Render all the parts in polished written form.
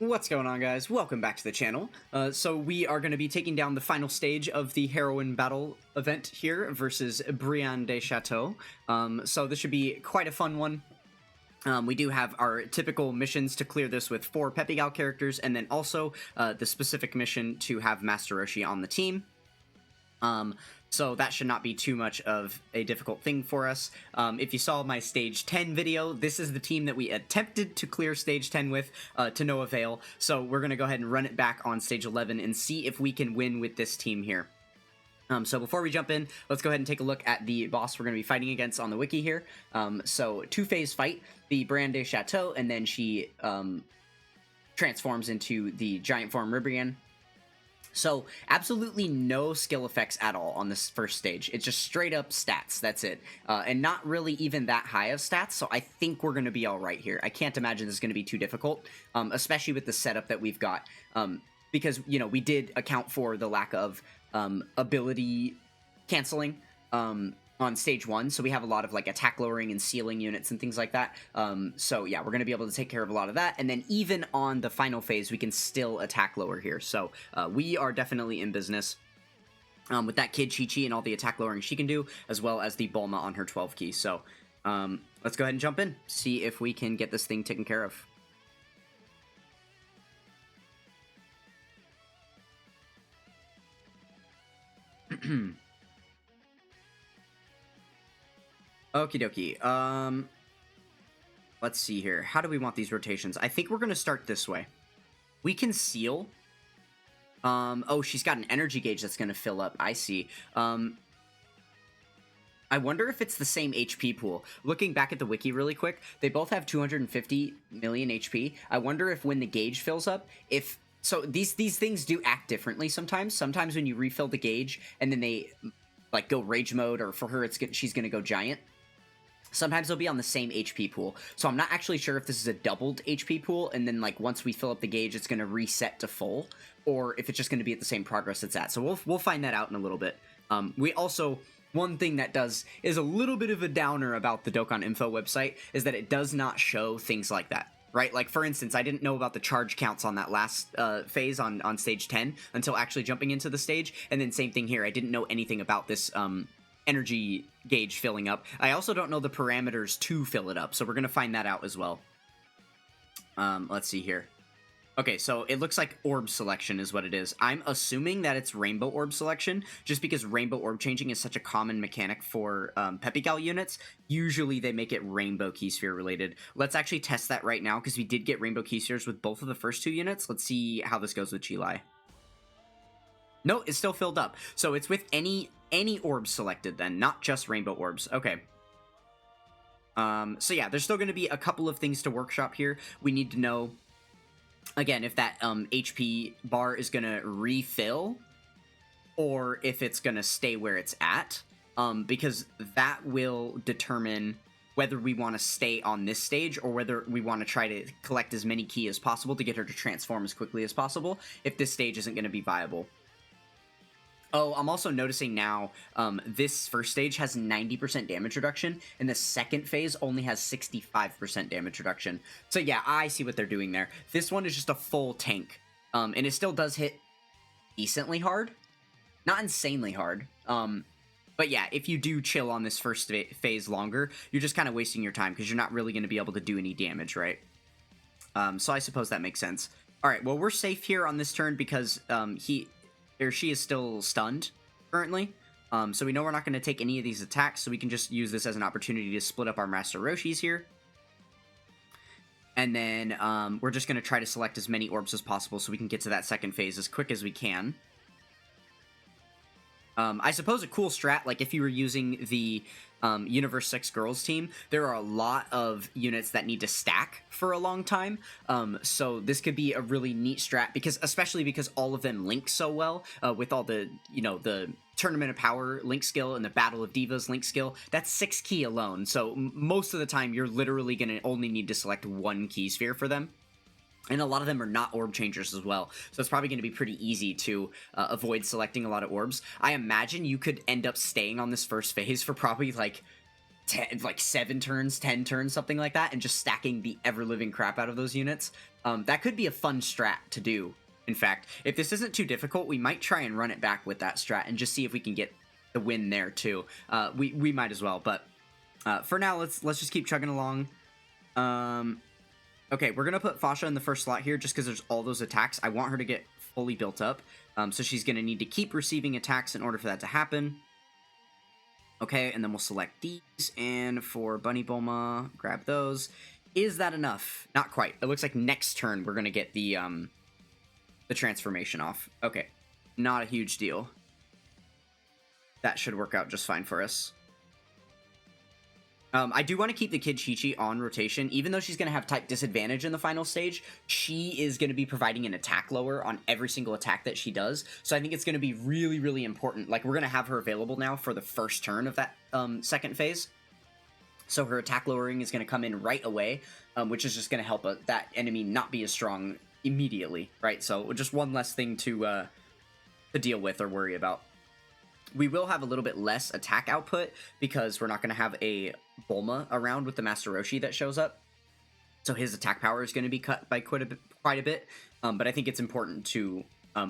What's going on, guys? Welcome back to the channel. So we are going to be taking down the final stage of the Heroine battle event here versus Brienne de Chateau. So this should be quite a fun one. We do have our typical missions to clear this with 4 Peppy Gal characters, and then also the specific mission to have Master Roshi on the team. So that should not be too much of a difficult thing for us. If you saw my Stage 10 video, this is the team that we attempted to clear Stage 10 with, to no avail. So we're going to go ahead and run it back on Stage 11 and see if we can win with this team here. So before we jump in, let's go ahead and take a look at the boss we're going to be fighting against on the wiki here. So 2-phase fight, the Brienne de Chateau, and then she transforms into the giant form Ribrian. So, absolutely no skill effects at all on this first stage. It's just straight up stats, that's it. And not really even that high of stats, so I think we're going to be alright here. I can't imagine this is going to be too difficult, especially with the setup that we've got. Because, you know, we did account for the lack of ability canceling on stage 1, so we have a lot of like attack lowering and sealing units and things like that. So yeah, we're going to be able to take care of a lot of that, and then even on the final phase we can still attack lower here, so we are definitely in business with that kid Chi-Chi and all the attack lowering she can do, as well as the Bulma on her 12 key. So let's go ahead and jump in, see if we can get this thing taken care of. Okie dokie. Let's see here. How do we want these rotations? I think we're going to start this way. We can seal. Oh, she's got an energy gauge that's going to fill up. I see. I wonder if it's the same HP pool. Looking back at the wiki really quick, they both have 250 million HP. I wonder if when the gauge fills up, if... So these things do act differently sometimes. Sometimes when you refill the gauge and then they like go rage mode, or for her she's going to go giant. Sometimes they'll be on the same HP pool, so I'm not actually sure if this is a doubled HP pool, and then like once we fill up the gauge, it's going to reset to full, or if it's just going to be at the same progress it's at. So we'll find that out in a little bit. We also, one thing that is a little bit of a downer about the Dokkan info website is that it does not show things like that. Right, like for instance, I didn't know about the charge counts on that last phase on stage 10 until actually jumping into the stage, and then same thing here. I didn't know anything about this energy gauge filling up. I also don't know the parameters to fill it up, so we're going to find that out as well. Let's see here. Okay, so it looks like orb selection is what it is. I'm assuming that it's rainbow orb selection, just because rainbow orb changing is such a common mechanic for Peppy Gal units. Usually they make it rainbow key sphere related. Let's actually test that right now, because we did get rainbow key spheres with both of the first 2 units. Let's see how this goes with Chilai. No, it's still filled up. So it's with any orbs selected then, not just rainbow orbs. Okay. So yeah, there's still going to be a couple of things to workshop here. We need to know, again, if that HP bar is going to refill, or if it's going to stay where it's at, because that will determine whether we want to stay on this stage, or whether we want to try to collect as many ki as possible to get her to transform as quickly as possible, if this stage isn't going to be viable. Oh, I'm also noticing now, this first stage has 90% damage reduction, and the second phase only has 65% damage reduction. So yeah, I see what they're doing there. This one is just a full tank, and it still does hit decently hard. Not insanely hard, but yeah, if you do chill on this first phase longer, you're just kind of wasting your time, because you're not really going to be able to do any damage, right? So I suppose that makes sense. Alright, well, we're safe here on this turn, because she is still stunned currently, so we know we're not going to take any of these attacks, so we can just use this as an opportunity to split up our Master Roshis here. And then we're just going to try to select as many orbs as possible so we can get to that second phase as quick as we can. I suppose a cool strat, like if you were using the Universe 6 Girls team, there are a lot of units that need to stack for a long time, so this could be a really neat strat, especially because all of them link so well, with all the, you know, the Tournament of Power link skill and the Battle of Divas link skill. That's 6 ki alone, so most of the time you're literally going to only need to select 1 ki sphere for them. And a lot of them are not orb changers as well, so it's probably going to be pretty easy to avoid selecting a lot of orbs. I imagine you could end up staying on this first phase for probably like like 7 turns, 10 turns, something like that, and just stacking the ever-living crap out of those units. That could be a fun strat to do. In fact, if this isn't too difficult, we might try and run it back with that strat and just see if we can get the win there too. We might as well, but for now, let's just keep chugging along. Okay, we're gonna put Fasha in the first slot here just because there's all those attacks. I want her to get fully built up, so she's gonna need to keep receiving attacks in order for that to happen. Okay, and then we'll select these, and for Bunny Bulma, grab those. Is that enough? Not quite. It looks like next turn we're gonna get the transformation off. Okay, not a huge deal. That should work out just fine for us. I do want to keep the Kid Chi-Chi on rotation. Even though she's going to have type disadvantage in the final stage, she is going to be providing an attack lower on every single attack that she does. So I think it's going to be really, really important. Like, we're going to have her available now for the first turn of that second phase. So her attack lowering is going to come in right away, which is just going to help that enemy not be as strong immediately, right? So just one less thing to deal with or worry about. We will have a little bit less attack output because we're not going to have a Bulma around with the Master Roshi that shows up. So his attack power is going to be cut by quite a bit. But I think it's important to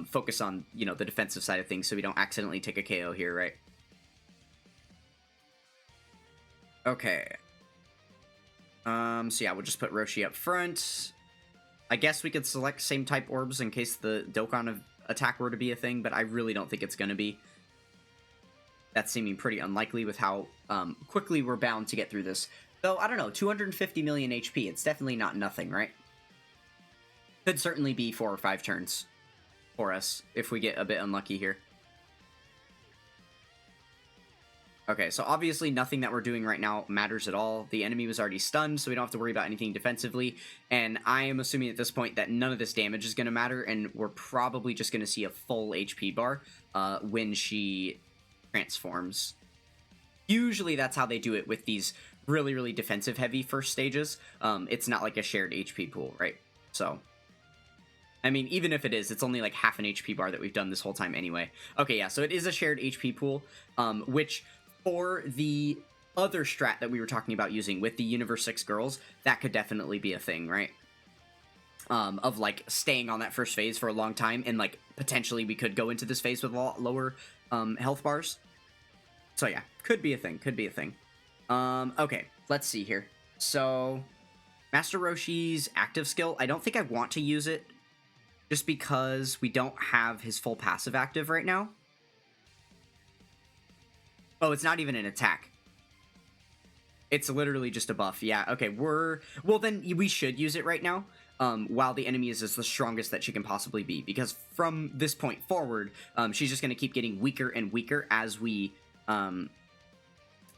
focus on, you know, the defensive side of things so we don't accidentally take a KO here, right? Okay. So yeah, we'll just put Roshi up front. I guess we could select same type orbs in case the Dokkan attack were to be a thing, but I really don't think it's going to be. That's seeming pretty unlikely with how quickly we're bound to get through this. Though, I don't know, 250 million HP, it's definitely not nothing, right? Could certainly be 4 or 5 turns for us if we get a bit unlucky here. Okay, so obviously nothing that we're doing right now matters at all. The enemy was already stunned, so we don't have to worry about anything defensively. And I am assuming at this point that none of this damage is going to matter, and we're probably just going to see a full HP bar when she transforms. Usually that's how they do it with these really, really defensive heavy first stages. It's not like a shared HP pool, right? So, I mean, even if it is, it's only like half an HP bar that we've done this whole time anyway. Okay, yeah, so it is a shared HP pool, which for the other strat that we were talking about using with the Universe 6 girls, that could definitely be a thing, right? Of like staying on that first phase for a long time, and like potentially we could go into this phase with a lot lower health bars. So yeah, could be a thing, could be a thing. Okay, let's see here. So, Master Roshi's active skill, I don't think I want to use it just because we don't have his full passive active right now. Oh, it's not even an attack. It's literally just a buff. Yeah, okay, well then we should use it right now. While the enemy is the strongest that she can possibly be, because from this point forward, she's just going to keep getting weaker and weaker as we,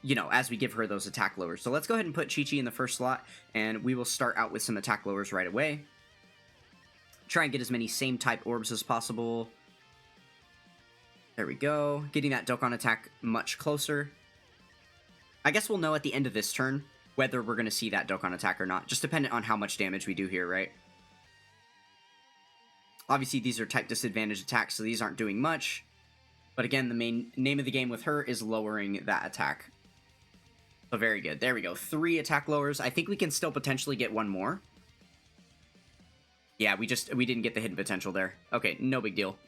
you know, as we give her those attack lowers. So let's go ahead and put Chi-Chi in the first slot, and we will start out with some attack lowers right away. Try and get as many same type orbs as possible. There we go. Getting that Dokkan attack much closer. I guess we'll know at the end of this turn whether we're going to see that Dokkan attack or not, just dependent on how much damage we do here, right? Obviously, these are type disadvantage attacks, so these aren't doing much. But again, the main name of the game with her is lowering that attack. So very good. There we go. 3 attack lowers. I think we can still potentially get one more. Yeah, we didn't get the hidden potential there. Okay, no big deal.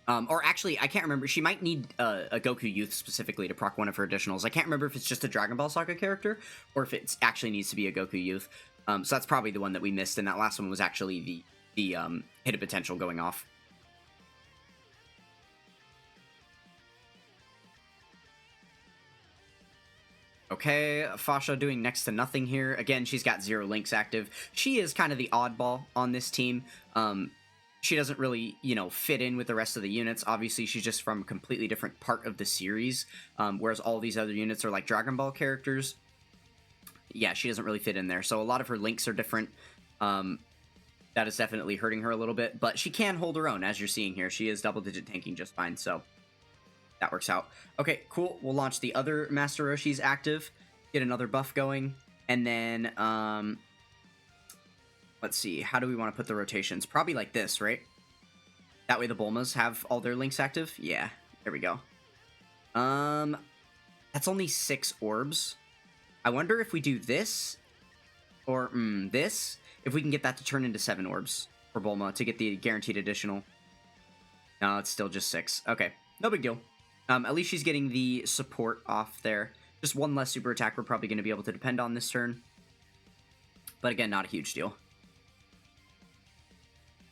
Or actually, I can't remember. She might need a Goku Youth specifically to proc one of her additionals. I can't remember if it's just a Dragon Ball Saga character or if it actually needs to be a Goku Youth. So that's probably the one that we missed, and that last one was actually the hidden potential going off. Okay, Fasha doing next to nothing here. Again, she's got 0 links active. She is kind of the oddball on this team. She doesn't really, you know, fit in with the rest of the units. Obviously, she's just from a completely different part of the series, whereas all these other units are like Dragon Ball characters. Yeah, she doesn't really fit in there. So a lot of her links are different. That is definitely hurting her a little bit, but she can hold her own, as you're seeing here. She is double-digit tanking just fine, so that works out. Okay, cool. We'll launch the other Master Roshi's active, get another buff going, and then, let's see, how do we want to put the rotations? Probably like this, right? That way the Bulmas have all their links active? Yeah, there we go. That's only 6 orbs. I wonder if we do this, or this, if we can get that to turn into 7 orbs for Bulma to get the guaranteed additional. No, it's still just 6. Okay, no big deal. At least she's getting the support off there. Just one less super attack we're probably going to be able to depend on this turn. But again, not a huge deal.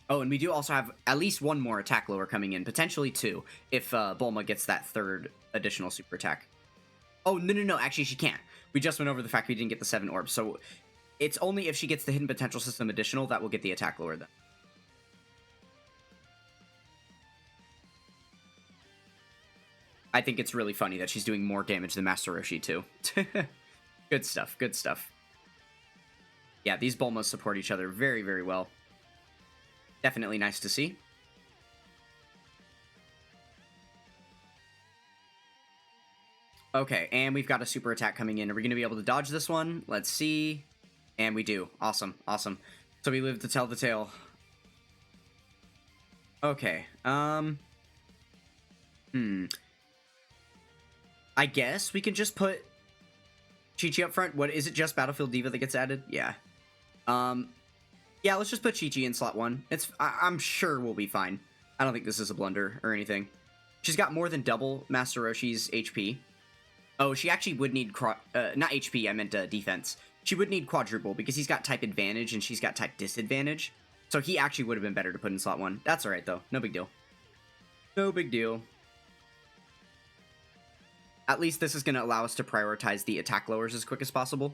Oh, and we do also have at least one more attack lower coming in. Potentially 2, if Bulma gets that 3rd additional super attack. Oh, no. Actually, she can't. We just went over the fact we didn't get the 7 orbs. So it's only if she gets the hidden potential system additional that will get the attack lower then. I think it's really funny that she's doing more damage than Master Roshi, too. Good stuff, good stuff. Yeah, these Bulmas support each other very, very well. Definitely nice to see. Okay, and we've got a super attack coming in. Are we going to be able to dodge this one? Let's see. And we do. Awesome, awesome. So we live to tell the tale. Okay, I guess we can just put Chi-Chi up front. What, is it just Battlefield Diva that gets added? Yeah. Yeah, let's just put Chi-Chi in slot 1. I'm sure we'll be fine. I don't think this is a blunder or anything. She's got more than double Master Roshi's HP. Oh, she actually would need not HP, I meant defense. She would need quadruple because he's got type advantage and she's got type disadvantage. So he actually would have been better to put in slot 1. That's alright though. No big deal. No big deal. At least this is going to allow us to prioritize the attack lowers as quick as possible.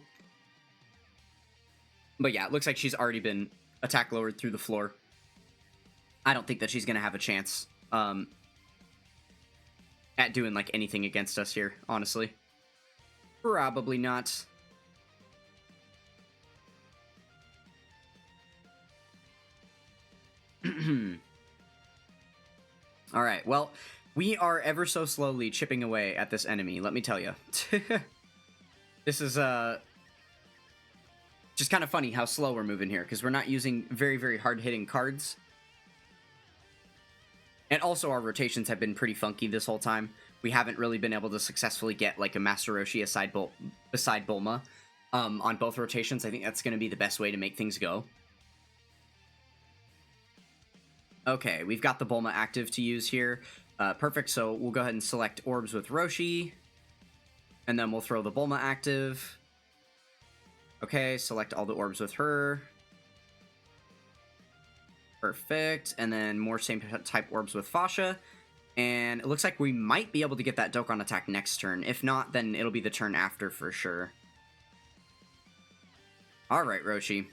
But yeah, it looks like she's already been attack lowered through the floor. I don't think that she's going to have a chance at doing like anything against us here, honestly. Probably not. Alright, well, we are ever so slowly chipping away at this enemy, let me tell you. This is, just kind of funny how slow we're moving here, because we're not using very, very hard-hitting cards. And also our rotations have been pretty funky this whole time. We haven't really been able to successfully get, like, a Master Roshi beside Bulma on both rotations. I think that's going to be the best way to make things go. Okay, we've got the Bulma active to use here. Perfect, so we'll go ahead and select Orbs with Roshi. And then we'll throw the Bulma active. Okay, select all the orbs with her. Perfect, and then more same type orbs with Fasha. And it looks like we might be able to get that Dokkan attack next turn. If not, then it'll be the turn after for sure. Alright, Roshi.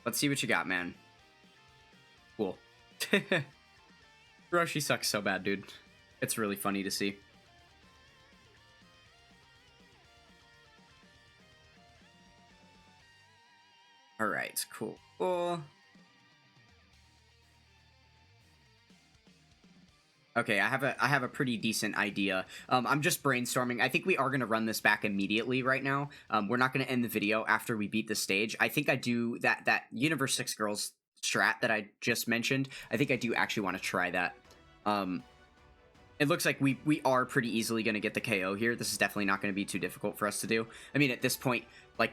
Let's see what you got, man. Cool. Roshi sucks so bad, dude. It's really funny to see. Alright, cool. Okay, I have a pretty decent idea. I'm just brainstorming. I think we are going to run this back immediately right now. We're not going to end the video after we beat the stage. I think I do that Universe 6 Girls strat that I just mentioned. I think I do actually want to try that. It looks like we are pretty easily going to get the KO here. This is definitely not going to be too difficult for us to do. I mean, at this point, like,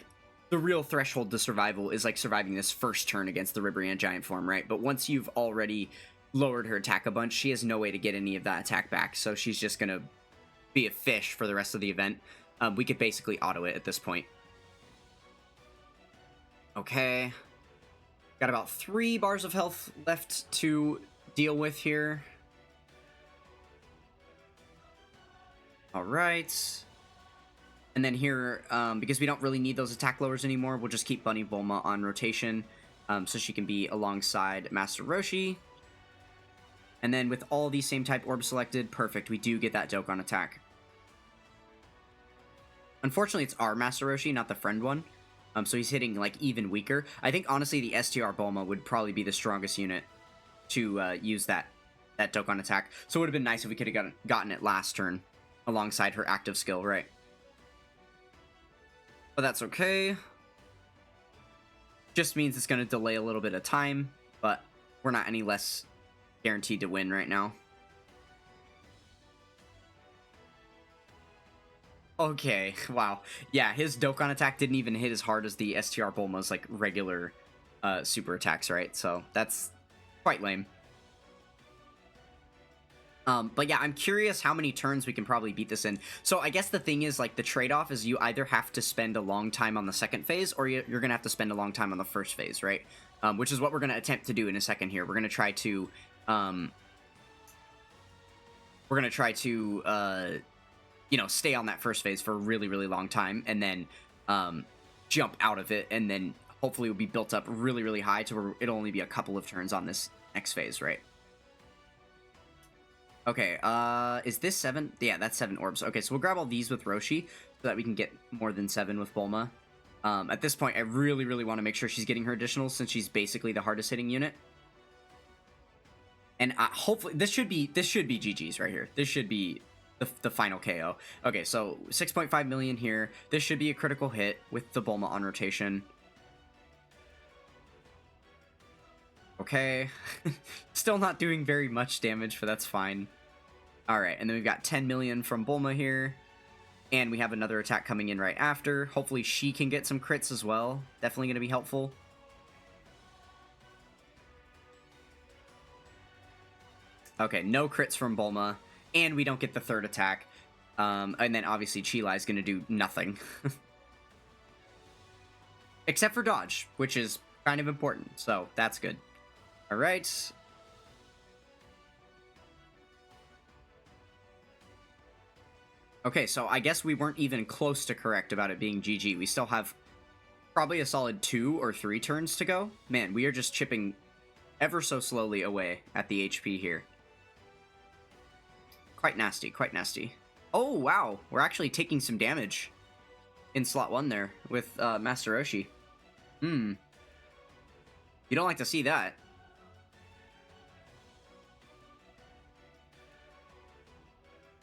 the real threshold to survival is, like, surviving this first turn against the Ribrianne Giant form, right? But once you've already lowered her attack a bunch, she has no way to get any of that attack back, so she's just going to be a fish for the rest of the event. We could basically auto it at this point. Okay. Got about 3 bars of health left to deal with here. Alright. And then here, because we don't really need those attack lowers anymore, we'll just keep Bunny Bulma on rotation so she can be alongside Master Roshi. And then with all these same type orbs selected, perfect, we do get that Dokkan attack. Unfortunately, it's our Master Roshi, not the friend one. So he's hitting, like, even weaker. I think, honestly, the STR Bulma would probably be the strongest unit to use that Dokkan attack. So it would have been nice if we could have gotten it last turn alongside her active skill, right? But that's okay. Just means it's going to delay a little bit of time, but we're not any less guaranteed to win right now. Okay, wow. Yeah, his Dokkan attack didn't even hit as hard as the STR Bulma's, like, regular super attacks, right? So that's quite lame. But yeah, I'm curious how many turns we can probably beat this in. So I guess the thing is, like, the trade-off is you either have to spend a long time on the second phase, or you're going to have to spend a long time on the first phase, right? Which is what we're going to attempt to do in a second here. We're going to try to... you know, stay on that first phase for a really, really long time, and then jump out of it, and then hopefully we'll be built up really, really high to where it'll only be a couple of turns on this next phase, right? Okay, is this 7? Yeah, that's 7 orbs. Okay, so we'll grab all these with Roshi so that we can get more than 7 with Bulma. At this point, I really, really want to make sure she's getting her additionals since she's basically the hardest hitting unit. And hopefully, this should be GG's right here. This should be the final KO. Okay, so 6.5 million here. This should be a critical hit with the Bulma on rotation. Okay. Still not doing very much damage, but that's fine. Alright, and then we've got 10 million from Bulma here. And we have another attack coming in right after. Hopefully she can get some crits as well. Definitely going to be helpful. Okay, no crits from Bulma. And we don't get the third attack. And then obviously Chi-Lai is going to do nothing. Except for dodge, which is kind of important. So that's good. Alright. Okay, so I guess we weren't even close to correct about it being GG. We still have probably a solid 2 or 3 turns to go. Man, we are just chipping ever so slowly away at the HP here. Quite nasty, quite nasty. Oh, wow. We're actually taking some damage in slot 1 there with Master Roshi. You don't like to see that.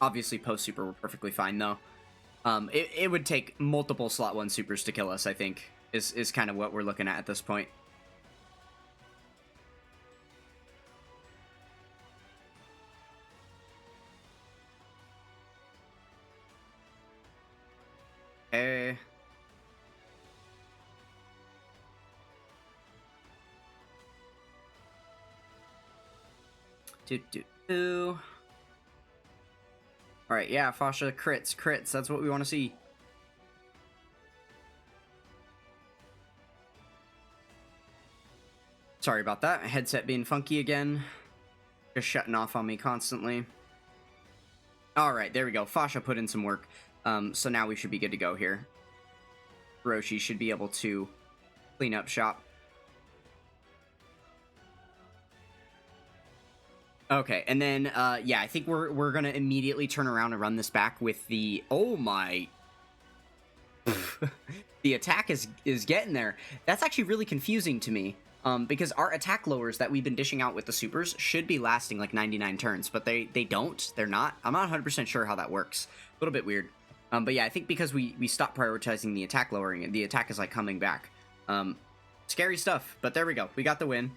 Obviously, post-super, we're perfectly fine, though. It would take multiple slot 1 supers to kill us, I think, is kind of what we're looking at this point. Okay. Alright, yeah, Fasha, crits, that's what we want to see. Sorry about that, headset being funky again. Just shutting off on me constantly. Alright, there we go, Fasha put in some work. So now we should be good to go here. Roshi should be able to clean up shop. Okay, and then, yeah, I think we're gonna immediately turn around and run this back with the... Oh my... The attack is getting there. That's actually really confusing to me, because our attack lowers that we've been dishing out with the supers should be lasting like 99 turns, but they don't. They're not. I'm not 100% sure how that works. A little bit weird. But yeah, I think because we stopped prioritizing the attack lowering, the attack is like coming back. Scary stuff, but there we go. We got the win.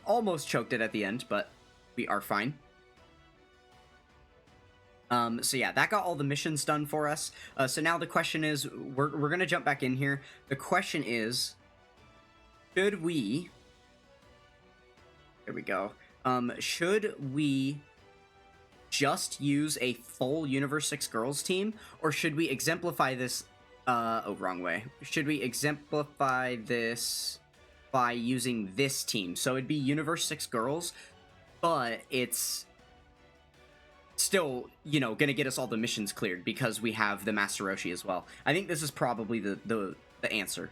Almost choked it at the end, but we are fine. So yeah, that got all the missions done for us. So now the question is, we're gonna jump back in here. The question is, should we... There we go. Should we just use a full Universe 6 Girls team, or should we exemplify this... oh, wrong way. Should we exemplify this by using this team? So it'd be Universe 6 Girls, but it's still, you know, gonna get us all the missions cleared because we have the Master Roshi as well. I think this is probably the answer.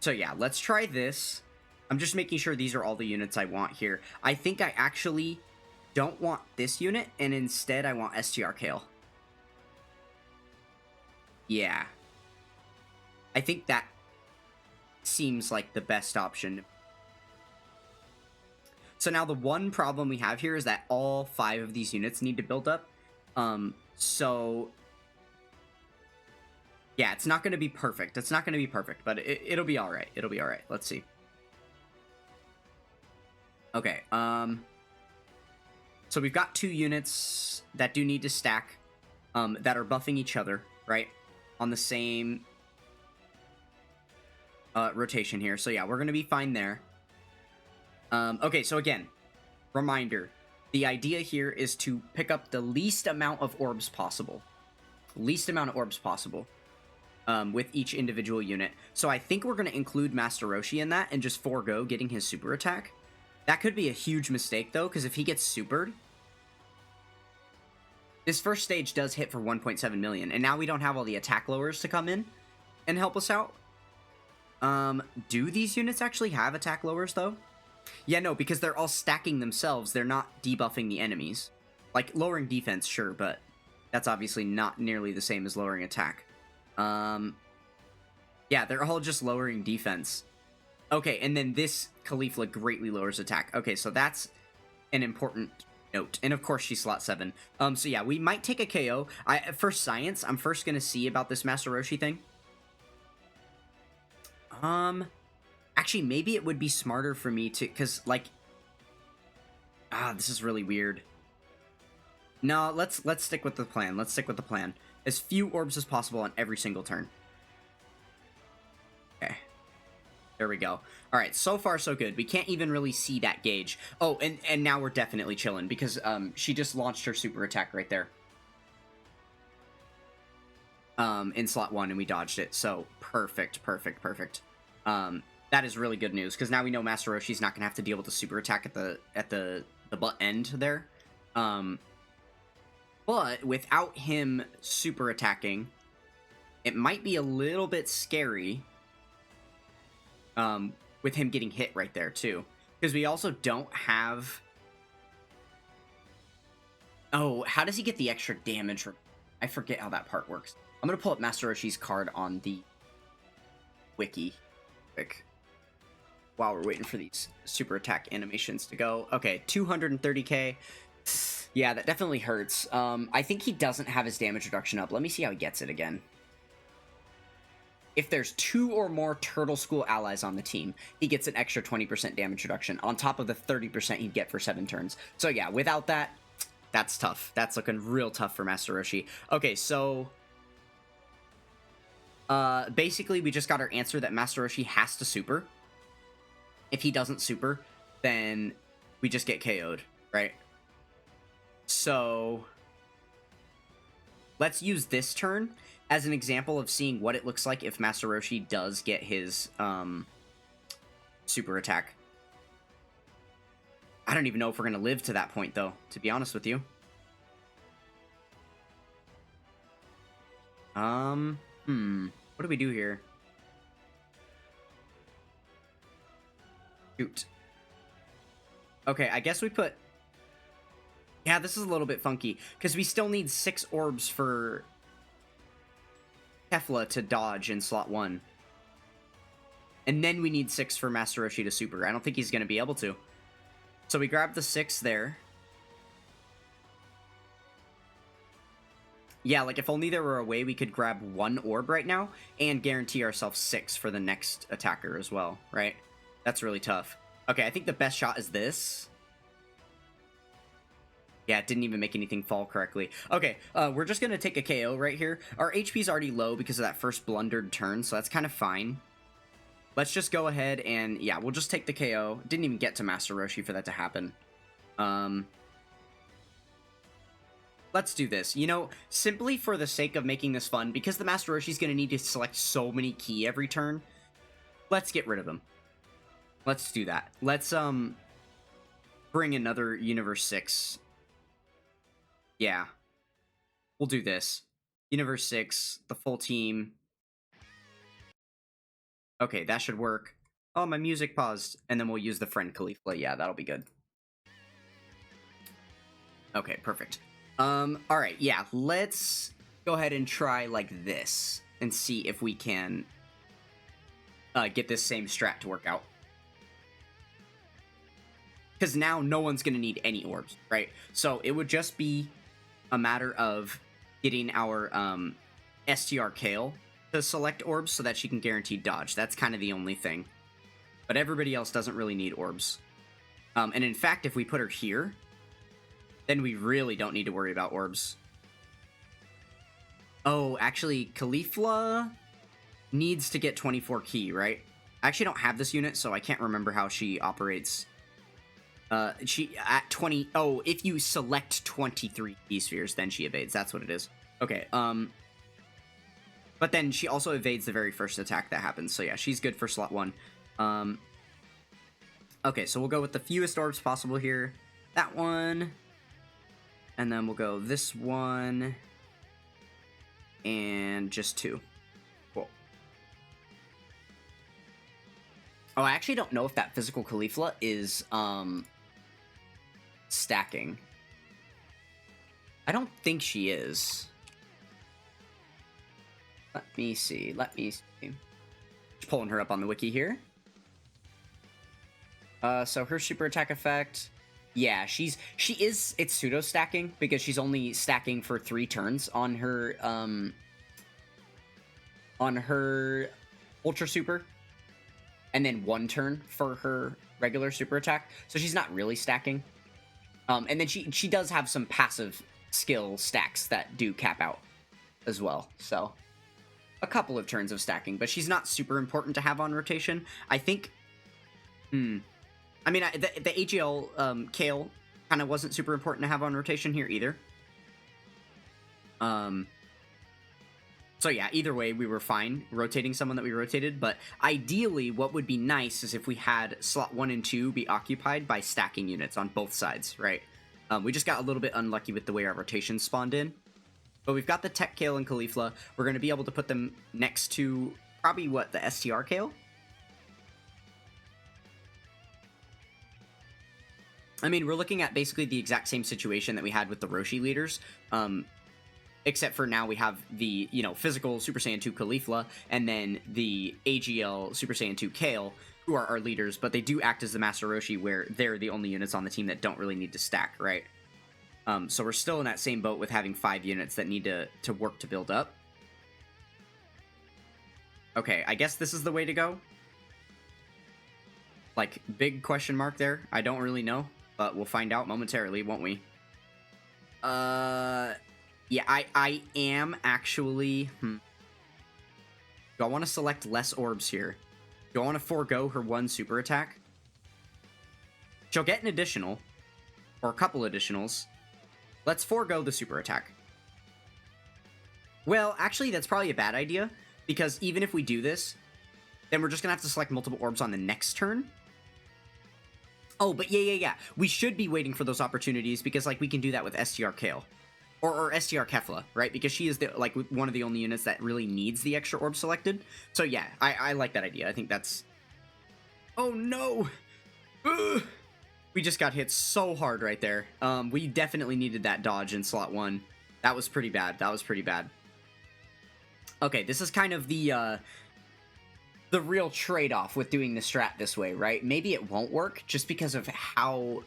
So yeah, let's try this. I'm just making sure these are all the units I want here. I think I actually don't want this unit, and instead I want STR Kale. Yeah. I think that seems like the best option. So now the one problem we have here is that all 5 of these units need to build up. So yeah, it's not going to be perfect. It's not going to be perfect, but it'll be all right. It'll be all right. Let's see. Okay. So we've got 2 units that do need to stack. that are buffing each other, right? On the same rotation here. So yeah, we're going to be fine there. Okay, so again, reminder. The idea here is to pick up the least amount of orbs possible. Least amount of orbs possible. With each individual unit. So I think we're going to include Master Roshi in that and just forego getting his super attack. That could be a huge mistake, though, because if he gets supered, this first stage does hit for 1.7 million, and now we don't have all the attack lowers to come in and help us out. Do these units actually have attack lowers, though? Yeah, no, because they're all stacking themselves. They're not debuffing the enemies. Like, lowering defense, sure, but that's obviously not nearly the same as lowering attack. Yeah, they're all just lowering defense. Okay, and then this Caulifla greatly lowers attack. Okay, so that's an important note. And of course, she's slot 7. So yeah, we might take a KO. For science, I'm first gonna see about this Master Roshi thing. Actually, maybe it would be smarter for me to, because, like, this is really weird. No, let's stick with the plan. Let's stick with the plan. As few orbs as possible on every single turn. Okay. There we go. Alright, so far so good. We can't even really see that gauge. Oh, and now we're definitely chilling, because she just launched her super attack right there. In slot 1, and we dodged it. So, perfect, perfect, perfect. That is really good news, because now we know Master Roshi's not going to have to deal with the super attack at the butt end there. But without him super attacking, it might be a little bit scary with him getting hit right there, too. Because we also don't have... Oh, how does he get the extra damage? I forget how that part works. I'm going to pull up Master Roshi's card on the wiki quick while we're waiting for these super attack animations to go. Okay, 230k. Yeah, that definitely hurts. I think he doesn't have his damage reduction up. Let me see how he gets it again. If there's 2 or more Turtle School allies on the team, he gets an extra 20% damage reduction on top of the 30% he'd get for 7 turns. So yeah, without that, that's tough. That's looking real tough for Master Roshi. Okay, so... basically, we just got our answer that Master Roshi has to super. If he doesn't super, then we just get KO'd, right? So, let's use this turn as an example of seeing what it looks like if Master Roshi does get his super attack. I don't even know if we're going to live to that point, though, to be honest with you. What do we do here? Shoot. Okay, I guess we put... Yeah, this is a little bit funky, because we still need 6 orbs for Kefla to dodge in slot 1. And then we need 6 for Master Roshi to super. I don't think he's going to be able to. So we grab the 6 there. Yeah, like, if only there were a way we could grab 1 orb right now and guarantee ourselves 6 for the next attacker as well, right? That's really tough. Okay, I think the best shot is this. Yeah, it didn't even make anything fall correctly. Okay, we're just going to take a KO right here. Our HP's already low because of that first blundered turn, so that's kind of fine. Let's just go ahead and, yeah, we'll just take the KO. Didn't even get to Master Roshi for that to happen. Let's do this. You know, simply for the sake of making this fun, because the Master Roshi's going to need to select so many ki every turn, let's get rid of him. Let's do that. Let's, bring another Universe 6. Yeah. We'll do this. Universe 6, the full team. Okay, that should work. Oh, my music paused. And then we'll use the friend Caulifla. Yeah, that'll be good. Okay, perfect. Alright, yeah, let's go ahead and try like this and see if we can get this same strat to work out. Because now no one's going to need any orbs, right? So it would just be a matter of getting our STR Kale to select orbs so that she can guarantee dodge. That's kind of the only thing. But everybody else doesn't really need orbs. And in fact, if we put her here, then we really don't need to worry about orbs. Oh, actually, Caulifla needs to get 24 key, right? I actually don't have this unit, so I can't remember how she operates. She at 20. Oh, if you select 23 key spheres, then she evades. That's what it is. Okay. But then she also evades the very first attack that happens. So yeah, she's good for slot 1. Okay, so we'll go with the fewest orbs possible here. That one. And then we'll go this one. And just 2. Cool. Oh, I actually don't know if that physical Caulifla is, stacking. I don't think she is. Let me see. Just pulling her up on the wiki here. So her super attack effect, yeah, she is, it's pseudo stacking because she's only stacking for 3 turns on her ultra super, and then 1 turn for her regular super attack. So she's not really stacking. And then she does have some passive skill stacks that do cap out as well. So a couple of turns of stacking, but she's not super important to have on rotation. I think. I mean, the AGL Kale kind of wasn't super important to have on rotation here either. So yeah, either way, we were fine rotating someone that we rotated, but ideally what would be nice is if we had slot 1 and 2 be occupied by stacking units on both sides, right? We just got a little bit unlucky with the way our rotations spawned in. But we've got the Tech Kale and Caulifla. We're going to be able to put them next to probably, what, the STR Kale? I mean, we're looking at basically the exact same situation that we had with the Roshi leaders, except for now we have the, you know, physical Super Saiyan 2 Caulifla, and then the AGL Super Saiyan 2 Kale, who are our leaders, but they do act as the Master Roshi, where they're the only units on the team that don't really need to stack, right? So we're still in that same boat with having 5 units that need to work to build up. Okay, I guess this is the way to go. Like, big question mark there. I don't really know. But we'll find out momentarily, won't we? Yeah, I am actually... Do I want to select less orbs here? Do I want to forego her 1 super attack? She'll get an additional. Or a couple additionals. Let's forego the super attack. Well, actually, that's probably a bad idea. Because even if we do this, then we're just going to have to select multiple orbs on the next turn. Oh, but yeah. We should be waiting for those opportunities because, like, we can do that with STR Kale. Or STR Kefla, right? Because she is, like, one of the only units that really needs the extra orb selected. So, yeah, I like that idea. I think that's... Oh, no! Ugh. We just got hit so hard right there. We definitely needed that dodge in slot 1. That was pretty bad. Okay, this is kind of the real trade-off with doing the strat this way, right? Maybe it won't work just because of how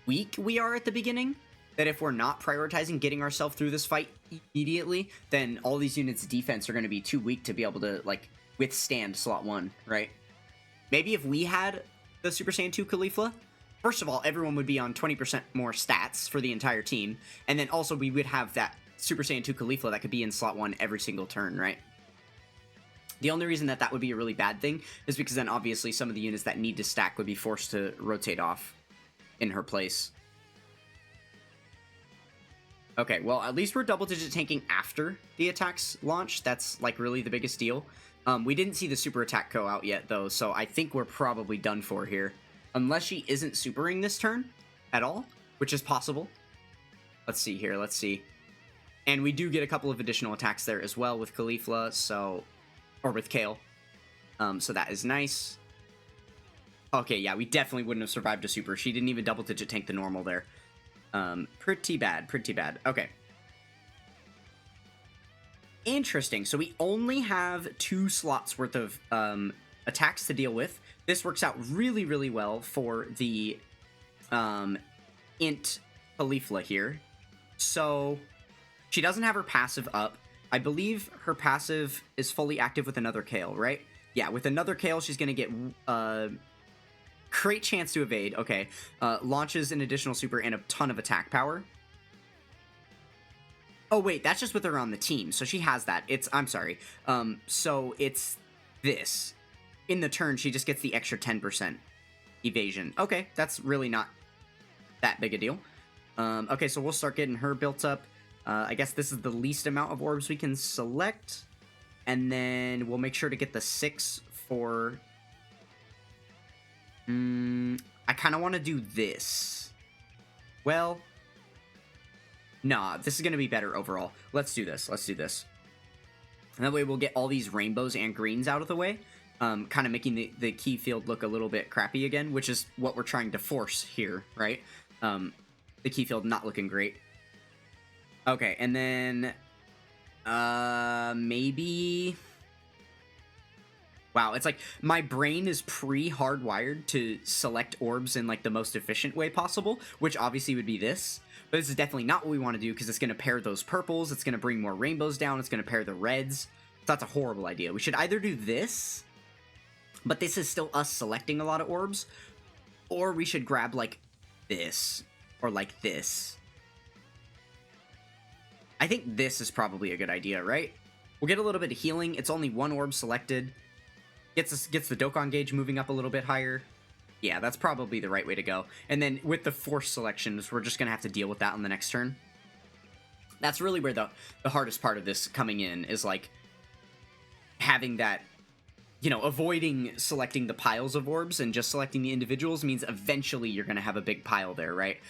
weak we are at the beginning, that if we're not prioritizing getting ourselves through this fight immediately, then all these units' defense are going to be too weak to be able to, like, withstand slot 1, right? Maybe if we had the Super Saiyan 2 Caulifla, first of all, everyone would be on 20% more stats for the entire team, and then also we would have that Super Saiyan 2 Caulifla that could be in slot 1 every single turn, right? The only reason that would be a really bad thing is because then obviously some of the units that need to stack would be forced to rotate off in her place. Okay, well, at least we're double-digit tanking after the attacks launch. That's, like, really the biggest deal. We didn't see the super attack go out yet, though, so I think we're probably done for here. Unless she isn't supering this turn at all, which is possible. Let's see here, let's see. And we do get a couple of additional attacks there as well with Caulifla, so... Or with Kale. So that is nice. Okay, yeah, we definitely wouldn't have survived a super. She didn't even double-digit tank the normal there. Pretty bad. Okay. Interesting. So we only have 2 slots worth of attacks to deal with. This works out really, really well for the Int Caulifla here. So she doesn't have her passive up. I believe her passive is fully active with another Kale, right? Yeah, with another Kale, she's going to get great chance to evade. Okay, launches an additional super and a ton of attack power. Oh, wait, that's just with her on the team, so she has that. I'm sorry. So it's this. In the turn, she just gets the extra 10% evasion. Okay, that's really not that big a deal. Okay, so we'll start getting her built up. I guess this is the least amount of orbs we can select. And then we'll make sure to get the 6 for... I kind of want to do this. Well... Nah, this is going to be better overall. Let's do this. Let's do this. And that way we'll get all these rainbows and greens out of the way. Kind of making the key field look a little bit crappy again, which is what we're trying to force here, right? The key field not looking great. Okay, and then... maybe... Wow, it's like my brain is pre-hardwired to select orbs in like the most efficient way possible, which obviously would be this. But this is definitely not what we want to do because it's going to pair those purples, it's going to bring more rainbows down, it's going to pair the reds. So that's a horrible idea. We should either do this, but this is still us selecting a lot of orbs, or we should grab like this, or like this. I think this is probably a good idea, right? We'll get a little bit of healing. It's only one orb selected. Gets the Dokkan gauge moving up a little bit higher. Yeah, that's probably the right way to go. And then with the force selections, we're just going to have to deal with that on the next turn. That's really where the hardest part of this coming in is, like, having that, you know, avoiding selecting the piles of orbs and just selecting the individuals means eventually you're going to have a big pile there, right?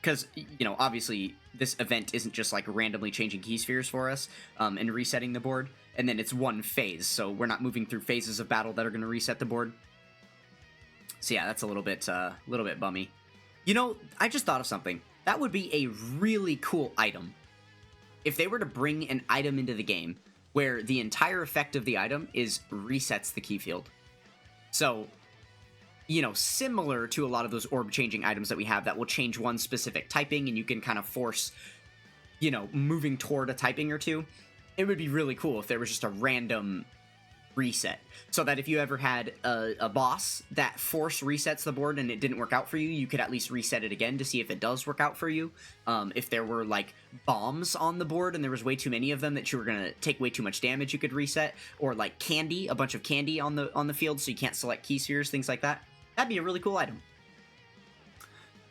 Because, you know, obviously this event isn't just, like, randomly changing key spheres for us and resetting the board. And then it's one phase, so we're not moving through phases of battle that are going to reset the board. So yeah, that's a little bit bummy. You know, I just thought of something. That would be a really cool item. If they were to bring an item into the game where the entire effect of the item is resets the key field. So, you know, similar to a lot of those orb-changing items that we have that will change one specific typing and you can kind of force, you know, moving toward a typing or two. It would be really cool if there was just a random reset, so that if you ever had a boss that force resets the board and it didn't work out for you, you could at least reset it again to see if it does work out for you. If there were like bombs on the board and there was way too many of them that you were gonna take way too much damage, you could reset, or like candy, a bunch of candy on the field so you can't select key spheres, things like that. That'd be a really cool item.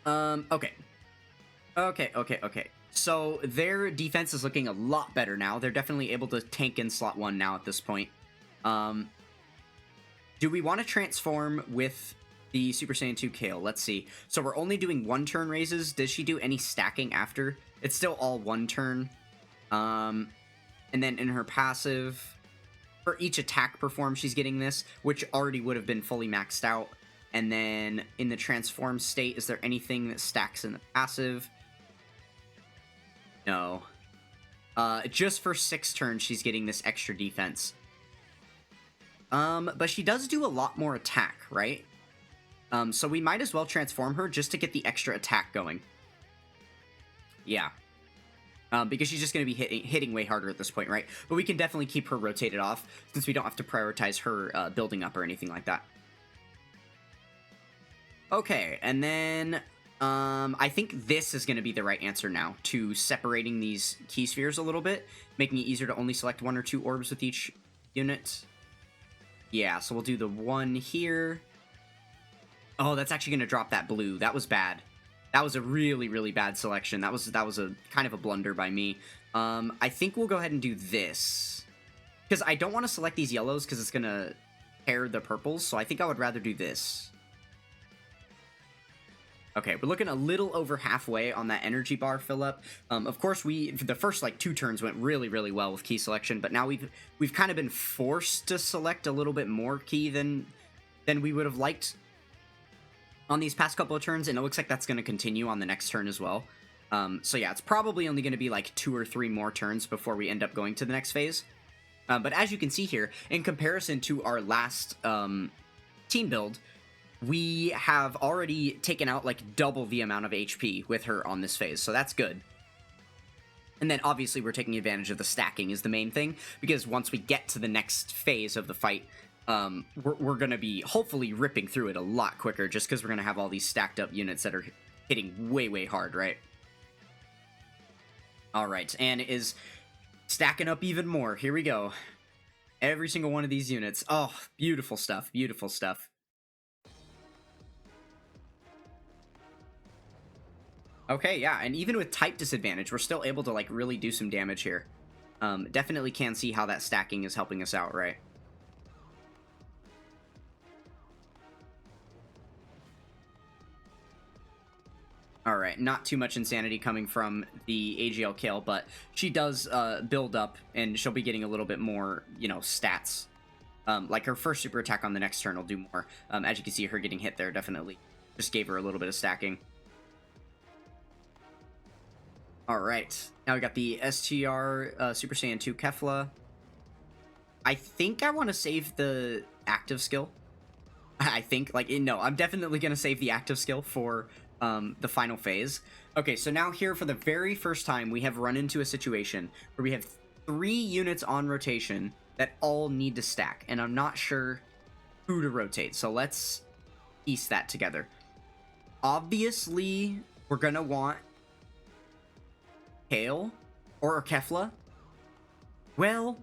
Okay. So their defense is looking a lot better now. They're definitely able to tank in slot 1 now at this point. Do we want to transform with the Super Saiyan 2 Kale? Let's see. So we're only doing 1 turn raises. Does she do any stacking after? It's still all 1 turn. And then in her passive, for each attack performed, she's getting this, which already would have been fully maxed out. And then in the transform state, is there anything that stacks in the passive? No. Just for 6 turns, she's getting this extra defense. But she does do a lot more attack, right? So we might as well transform her just to get the extra attack going. Yeah. Because she's just going to be hitting way harder at this point, right? But we can definitely keep her rotated off, since we don't have to prioritize her building up or anything like that. Okay, and then... I think this is going to be the right answer now, to separating these key spheres a little bit, making it easier to only select 1 or 2 orbs with each unit. Yeah, so we'll do the 1 here. Oh, that's actually going to drop that blue. That was bad. That was a really, really bad selection. That was a kind of a blunder by me. I think we'll go ahead and do this. Because I don't want to select these yellows because it's going to pair the purples, so I think I would rather do this. Okay, we're looking a little over halfway on that energy bar fill up. Of course, the first like 2 turns went really, really well with key selection, but now we've kind of been forced to select a little bit more key than we would have liked on these past couple of turns, and it looks like that's going to continue on the next turn as well. So yeah, it's probably only going to be like 2 or 3 more turns before we end up going to the next phase. But as you can see here, in comparison to our last team build, we have already taken out like double the amount of HP with her on this phase, so that's good. And then obviously we're taking advantage of the stacking is the main thing, because once we get to the next phase of the fight, we're going to be hopefully ripping through it a lot quicker, just because we're going to have all these stacked up units that are hitting way, way hard, right? All right, and it is stacking up even more. Here we go. Every single one of these units. Oh, beautiful stuff. Beautiful stuff. Okay, yeah, and even with type disadvantage, we're still able to, like, really do some damage here. Definitely can see how that stacking is helping us out, right? Alright, not too much insanity coming from the AGL kill, but she does build up, and she'll be getting a little bit more, you know, stats. Like her first super attack on the next turn will do more. As you can see, her getting hit there definitely just gave her a little bit of stacking. Alright, now we got the STR Super Saiyan 2 Kefla. I think I want to save the active skill. I think, like, no, I'm definitely going to save the active skill for the final phase. Okay, so now here for the very first time, we have run into a situation where we have 3 units on rotation that all need to stack, and I'm not sure who to rotate, so let's piece that together. Obviously, we're going to want Kale or Kefla. Well,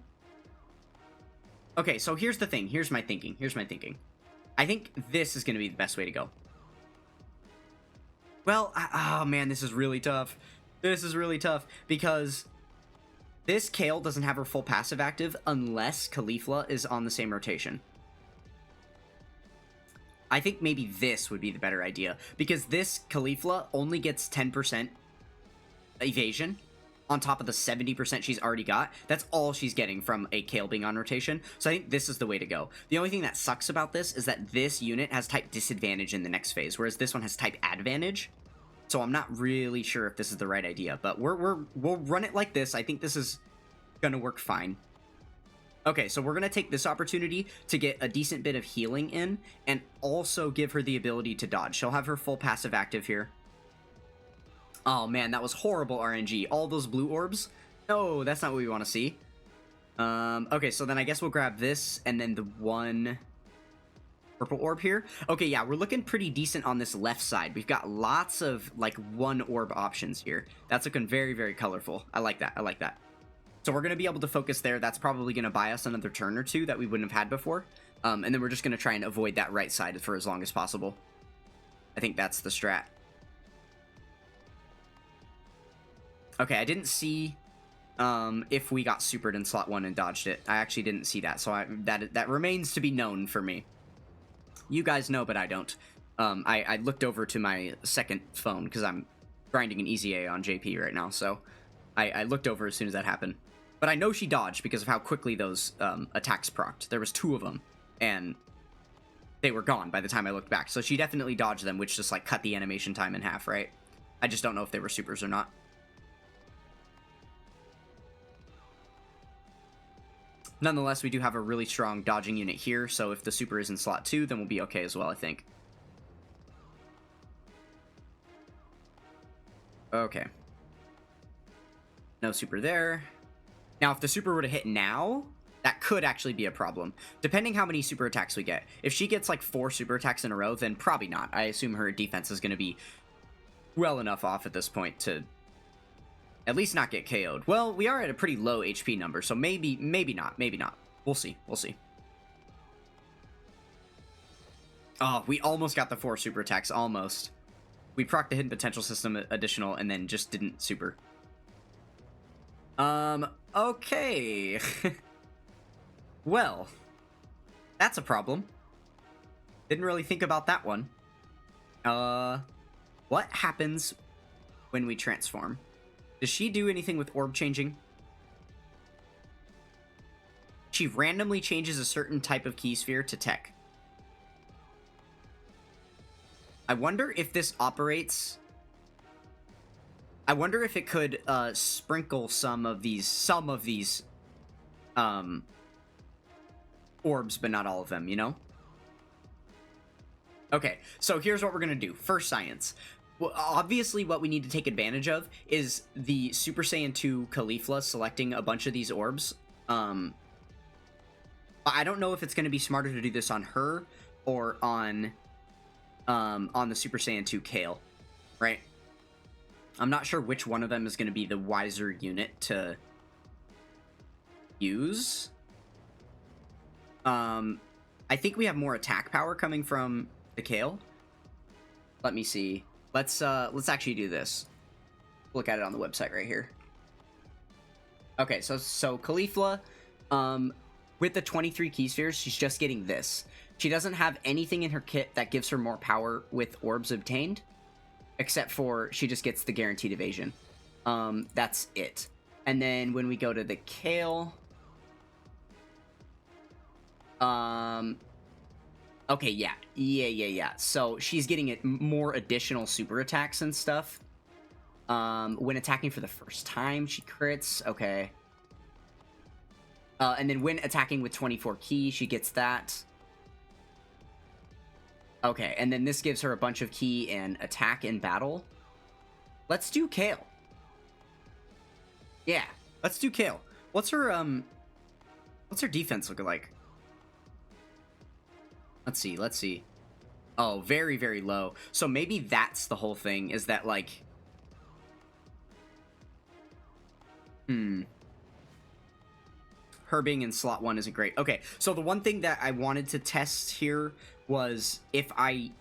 okay, so here's the thing. Here's my thinking. I think this is going to be the best way to go. Well, oh man, this is really tough. This is really tough because this Kale doesn't have her full passive active unless Caulifla is on the same rotation. I think maybe this would be the better idea because this Caulifla only gets 10% evasion on top of the 70% she's already got. That's all she's getting from a Kale being on rotation, so I think this is the way to go. The only thing that sucks about this is that this unit has type disadvantage in the next phase, whereas this one has type advantage, so I'm not really sure if this is the right idea, but we'll run it like this. I think this is gonna work fine. Okay, so we're gonna take this opportunity to get a decent bit of healing in, and also give her the ability to dodge. She'll have her full passive active here. Oh man, that was horrible RNG. All those blue orbs? No, that's not what we want to see. Okay, so then I guess we'll grab this, and then the one purple orb here. Okay, yeah, we're looking pretty decent on this left side. We've got lots of, like, one orb options here. That's looking very, very colorful. I like that, I like that. So we're going to be able to focus there. That's probably going to buy us another turn or two that we wouldn't have had before. And then we're just going to try and avoid that right side for as long as possible. I think that's the strat. Okay, I didn't see if we got supered in slot 1 and dodged it. I actually didn't see that, so that remains to be known for me. You guys know, but I don't. I looked over to my second phone because I'm grinding an easy A on JP right now, so I looked over as soon as that happened. But I know she dodged because of how quickly those attacks procced. There was 2 of them, and they were gone by the time I looked back. So she definitely dodged them, which just, like, cut the animation time in half, right? I just don't know if they were supers or not. Nonetheless, we do have a really strong dodging unit here, so if the super is in slot 2, then we'll be okay as well, I think. Okay. No super there. Now, if the super were to hit now, that could actually be a problem, depending how many super attacks we get. If she gets, like, 4 super attacks in a row, then probably not. I assume her defense is going to be well enough off at this point to at least not get KO'd. Well, we are at a pretty low HP number, so maybe not, maybe not. We'll see, we'll see. Oh, we almost got the 4 super attacks, almost. We procced the hidden potential system additional and then just didn't super. Okay. Well, that's a problem. Didn't really think about that one. What happens when we transform? Does she do anything with orb changing? She randomly changes a certain type of key sphere to tech. I wonder if this operates... I wonder if it could sprinkle some of these orbs, but not all of them, you know? Okay, so here's what we're gonna do. First science. Well, obviously what we need to take advantage of is the Super Saiyan 2 Caulifla selecting a bunch of these orbs. I don't know if it's going to be smarter to do this on her or on the Super Saiyan 2 Kale, right? I'm not sure which one of them is going to be the wiser unit to use. I think we have more attack power coming from the Kale. Let me see. Let's actually do this. Look at it on the website right here. Okay, so Caulifla, with the 23 key spheres, she's just getting this. She doesn't have anything in her kit that gives her more power with orbs obtained, except for she just gets the guaranteed evasion. That's it. And then when we go to the Kale, okay, yeah. So she's getting more additional super attacks and stuff. When attacking for the first time, she crits. Okay. And then when attacking with 24 key, she gets that. Okay, and then this gives her a bunch of key and attack in battle. Let's do Kale. Yeah, let's do Kale. What's her defense looking like? Let's see. Oh, very, very low. So maybe that's the whole thing, is that, like... Her being in slot 1 isn't great. Okay, so the one thing that I wanted to test here was if I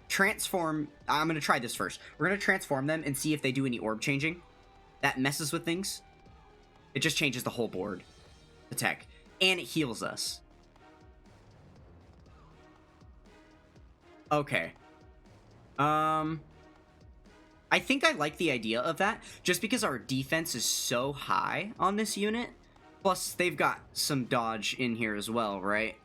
transform... I'm going to try this first. We're going to transform them and see if they do any orb changing. That messes with things. It just changes the whole board. The tech. And it heals us. Okay. I think I like the idea of that, just because our defense is so high on this unit. Plus, they've got some dodge in here as well, right?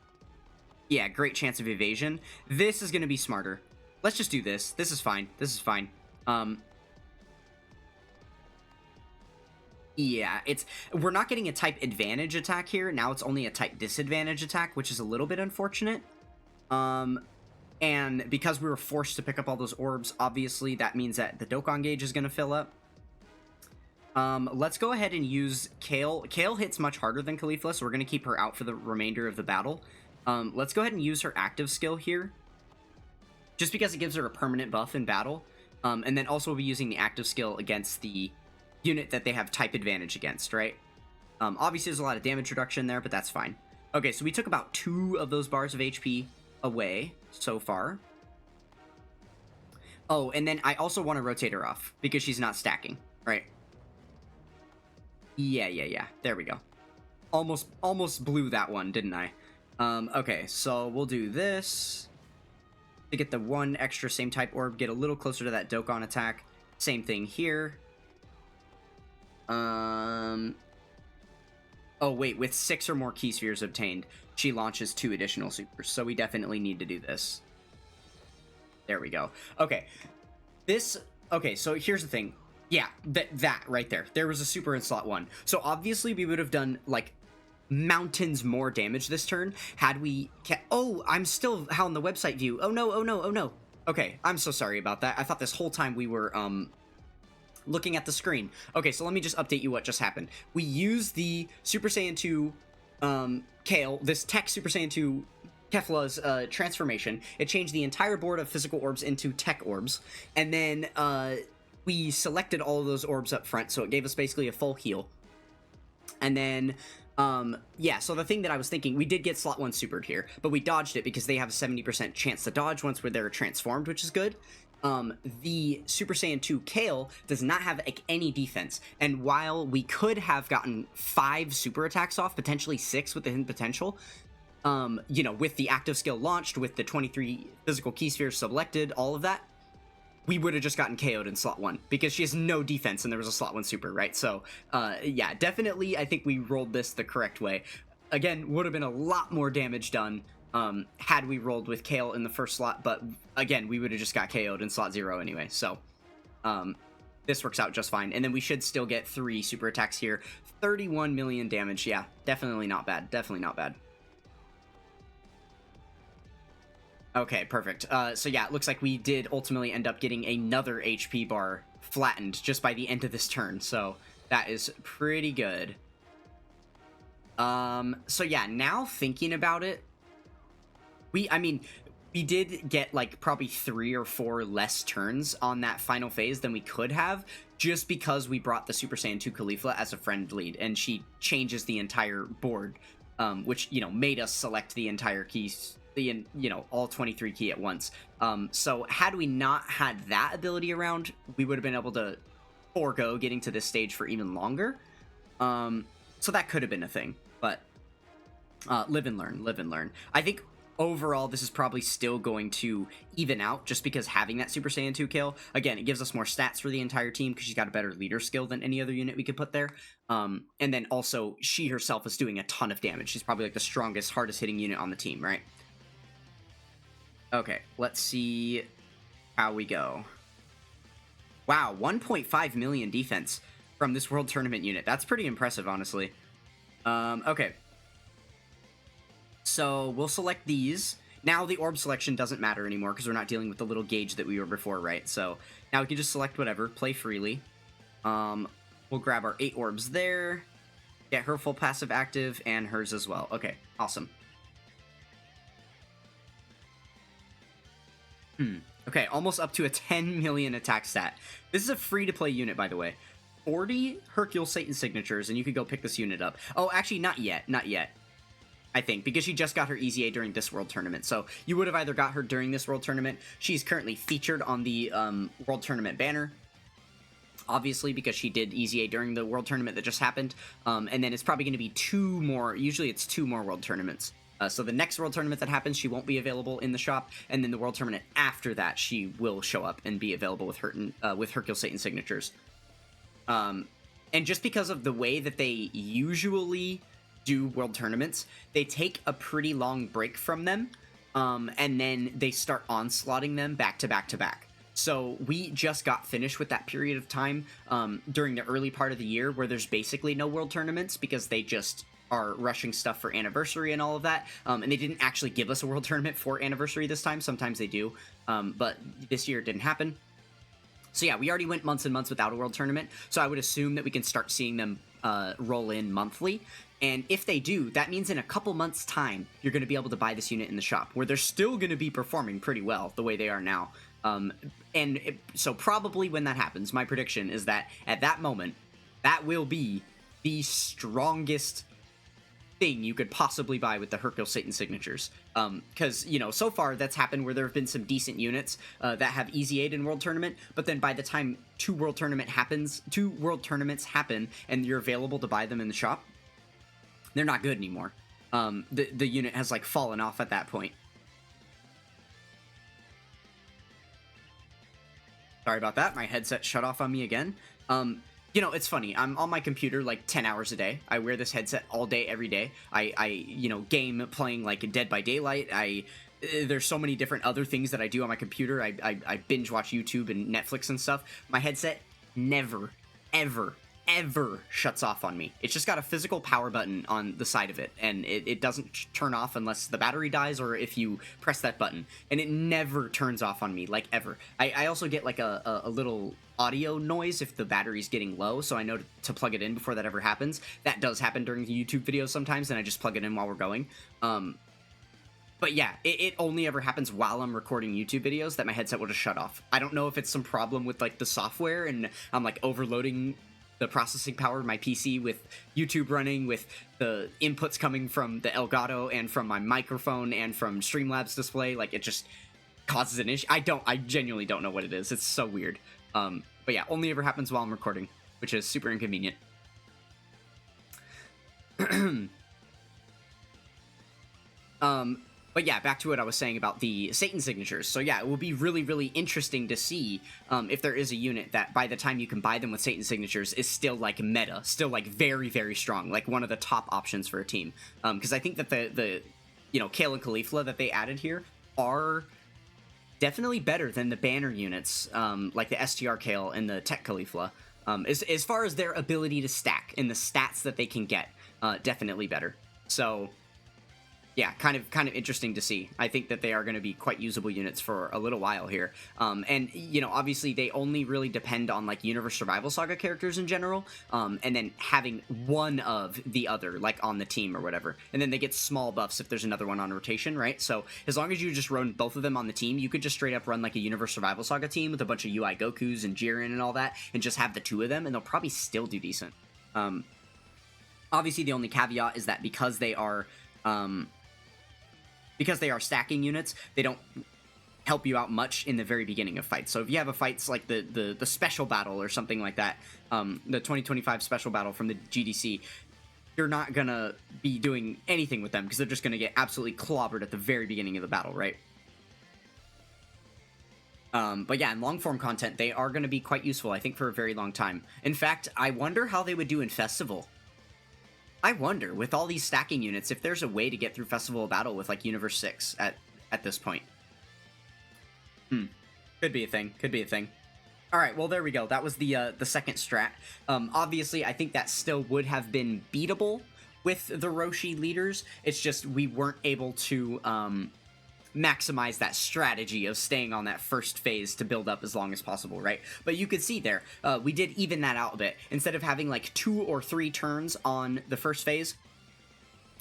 Yeah, great chance of evasion. This is going to be smarter. Let's just do this. This is fine. Yeah, we're not getting a type advantage attack here. Now it's only a type disadvantage attack, which is a little bit unfortunate. And because we were forced to pick up all those orbs, obviously that means that the Dokkan gauge is going to fill up. Let's go ahead and use Kale. Kale hits much harder than Caulifla, so we're going to keep her out for the remainder of the battle. Let's go ahead and use her active skill here, just because it gives her a permanent buff in battle. And then also we'll be using the active skill against the unit that they have type advantage against, right? Obviously there's a lot of damage reduction there, but that's fine. Okay, so we took about 2 of those bars of HP away so far. Oh, and then I also want to rotate her off because she's not stacking, right? Yeah. There we go. Almost blew that one, didn't I? Okay, so we'll do this to get the 1 extra same type orb, get a little closer to that Dokkan attack. Same thing here. Oh wait, with 6 or more key spheres obtained, she launches 2 additional supers, so we definitely need to do this. There we go. Okay. Okay, so here's the thing. Yeah, that right there. There was a super in slot 1. So obviously we would have done, like, mountains more damage this turn had we... Oh, I'm still on the website view. Oh no. Okay, I'm so sorry about that. I thought this whole time we were, looking at the screen. Okay, so let me just update you what just happened. We used the Super Saiyan 2, Kale, this tech Super Saiyan 2 Kefla's transformation. It changed the entire board of physical orbs into tech orbs, and then we selected all of those orbs up front, so it gave us basically a full heal. And then, yeah, so the thing that I was thinking, we did get slot 1 supered here, but we dodged it because they have a 70% chance to dodge once they're transformed, which is good. The Super Saiyan 2 Kale does not have, like, any defense, and while we could have gotten 5 super attacks off, potentially 6 with the hidden potential, you know, with the active skill launched, with the 23 physical key spheres selected, all of that, we would have just gotten KO'd in slot 1, because she has no defense and there was a slot 1 super, right? So, yeah, definitely I think we rolled this the correct way. Again, would have been a lot more damage done had we rolled with Kale in the first slot, but again, we would have just got KO'd in slot 0 anyway, so this works out just fine. And then we should still get 3 super attacks here. 31 million damage, yeah, definitely not bad, Okay, perfect. So yeah, it looks like we did ultimately end up getting another HP bar flattened just by the end of this turn, so that is pretty good. So yeah, now thinking about it, I mean, we did get like probably 3 or 4 less turns on that final phase than we could have, just because we brought the Super Saiyan 2 Caulifla as a friend lead, and she changes the entire board, which, you know, made us select the entire keys, you know, all 23 key at once. So had we not had that ability around, we would have been able to forego getting to this stage for even longer. So that could have been a thing, but live and learn, live and learn. I think overall, this is probably still going to even out, just because having that Super Saiyan 2 kill, again, it gives us more stats for the entire team, because she's got a better leader skill than any other unit we could put there. And then also, she herself is doing a ton of damage. She's probably like the strongest, hardest hitting unit on the team, right? Okay, let's see how we go. Wow, 1.5 million defense from this World Tournament unit. That's pretty impressive, honestly. Okay. So we'll select these. Now the orb selection doesn't matter anymore because we're not dealing with the little gauge that we were before, right? So now we can just select whatever, play freely. We'll grab our 8 orbs there, get her full passive active, and hers as well. Okay, awesome. Okay, almost up to a 10 million attack stat. This is a free-to-play unit, by the way. 40 Hercule Satan signatures, and you could go pick this unit up. Oh, actually, not yet, not yet. I think, because she just got her Easy A during this World Tournament. So you would have either got her during this World Tournament. She's currently featured on the World Tournament banner, obviously, because she did Easy A during the World Tournament that just happened. And then it's probably going to be 2 more, usually it's 2 more World Tournaments. So the next World Tournament that happens, she won't be available in the shop, and then the World Tournament after that, she will show up and be available with Hercule Satan signatures. And just because of the way that they usually do World Tournaments, they take a pretty long break from them, and then they start onslaughting them back to back to back. So we just got finished with that period of time during the early part of the year where there's basically no World Tournaments because they just are rushing stuff for Anniversary and all of that, and they didn't actually give us a World Tournament for Anniversary this time. Sometimes they do, but this year it didn't happen. So yeah, we already went months and months without a World Tournament, so I would assume that we can start seeing them roll in monthly. And if they do, that means in a couple months' time, you're going to be able to buy this unit in the shop, where they're still going to be performing pretty well the way they are now. So probably when that happens, my prediction is that at that moment, that will be the strongest thing you could possibly buy with the Hercule Satan signatures. Because, you know, so far that's happened where there have been some decent units that have Easy 8 in World Tournament, but then by the time 2 World Tournaments happen and you're available to buy them in the shop, they're not good anymore. The unit has, like, fallen off at that point. Sorry about that. My headset shut off on me again. You know, it's funny. I'm on my computer, like, 10 hours a day. I wear this headset all day, every day. I you know, game playing, like, Dead by Daylight. There's so many different other things that I do on my computer. I binge watch YouTube and Netflix and stuff. My headset never, ever shuts off on me. It's just got a physical power button on the side of it, and it doesn't turn off unless the battery dies or if you press that button, and it never turns off on me, like, ever. I also get, like, a little audio noise if the battery's getting low, so I know to plug it in before that ever happens. That does happen during the YouTube videos sometimes, and I just plug it in while we're going. But yeah, it only ever happens while I'm recording YouTube videos that my headset will just shut off. I don't know if it's some problem with, like, the software, and I'm, like, overloading the processing power of my PC with YouTube running, with the inputs coming from the Elgato and from my microphone and from Streamlabs display. Like, it just causes an issue. I genuinely don't know what it is. It's so weird. But yeah, only ever happens while I'm recording, which is super inconvenient. But yeah, back to what I was saying about the Satan signatures. So yeah, it will be really, really interesting to see if there is a unit that by the time you can buy them with Satan signatures is still, like, meta, still, like, very, very strong, like one of the top options for a team. Because I think that the you know, Kale and Caulifla that they added here are definitely better than the banner units, like the STR Kale and the Tech Caulifla. As far as their ability to stack and the stats that they can get, definitely better. So yeah, kind of interesting to see. I think that they are going to be quite usable units for a little while here. And you know, obviously they only really depend on like Universe Survival Saga characters in general, and then having one of the other like on the team or whatever, and then they get small buffs if there's another one on rotation, right? So as long as you just run both of them on the team, you could just straight up run like a Universe Survival Saga team with a bunch of UI Gokus and Jiren and all that, and just have the two of them, and they'll probably still do decent. Obviously, the only caveat is that because they are stacking units, they don't help you out much in the very beginning of fights. So if you have a fights like the special battle or something like that, the 2025 special battle from the GDC, you're not gonna be doing anything with them because they're just gonna get absolutely clobbered at the very beginning of the battle, right? But yeah, in long form content, they are gonna be quite useful, I think, for a very long time. In fact, I wonder how they would do in Festival. I wonder, with all these stacking units, if there's a way to get through Festival Battle with, like, Universe 6 at this point. Could be a thing. Could be a thing. Alright, well, there we go. That was the second strat. Obviously, I think that still would have been beatable with the Roshi leaders. It's just we weren't able to maximize that strategy of staying on that first phase to build up as long as possible, right? But you could see there, we did even that out a bit. Instead of having like 2 or 3 turns on the first phase,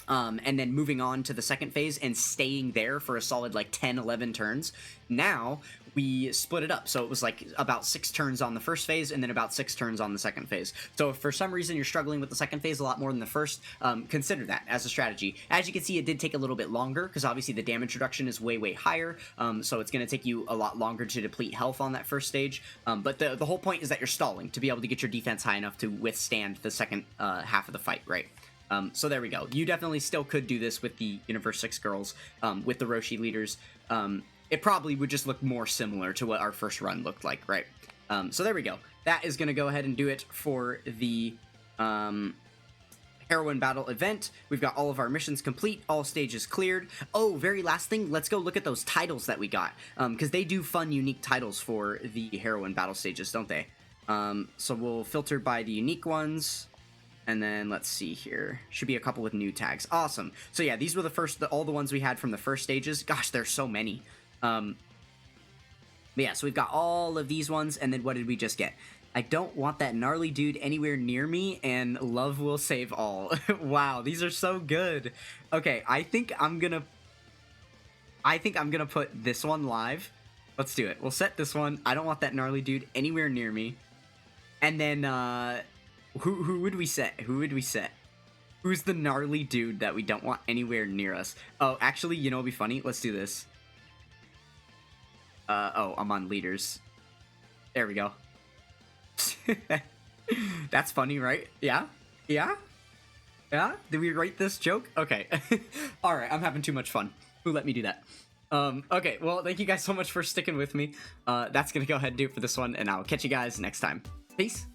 and then moving on to the second phase and staying there for a solid like 10, 11 turns, now we split it up. So it was like about 6 turns on the first phase and then about 6 turns on the second phase. So if for some reason you're struggling with the second phase a lot more than the first, consider that as a strategy. As you can see, it did take a little bit longer because obviously the damage reduction is way, way higher. So it's going to take you a lot longer to deplete health on that first stage. But the whole point is that you're stalling to be able to get your defense high enough to withstand the second half of the fight, right? So there we go. You definitely still could do this with the Universe 6 girls, with the Roshi leaders. It probably would just look more similar to what our first run looked like, right? So there we go. That is going to go ahead and do it for the Heroine Battle event. We've got all of our missions complete, all stages cleared. Oh, very last thing, let's go look at those titles that we got, because they do fun, unique titles for the Heroine Battle stages, don't they? So we'll filter by the unique ones. And then let's see here. Should be a couple with new tags. Awesome. So yeah, these were all the ones we had from the first stages. Gosh, there's so many. But yeah, so we've got all of these ones, and then what did we just get? I don't want that gnarly dude anywhere near me, and love will save all. Wow, these are so good. Okay, I think I'm gonna put this one live. Let's do it. We'll set this one. I don't want that gnarly dude anywhere near me. And then, who would we set? Who would we set? Who's the gnarly dude that we don't want anywhere near us? Oh, actually, you know what'd be funny? Let's do this. Oh, I'm on leaders. There we go. That's funny, right? Yeah? Yeah? Yeah? Did we write this joke? Okay. Alright, I'm having too much fun. Who let me do that? Okay, well, thank you guys so much for sticking with me. That's gonna go ahead and do it for this one, and I'll catch you guys next time. Peace.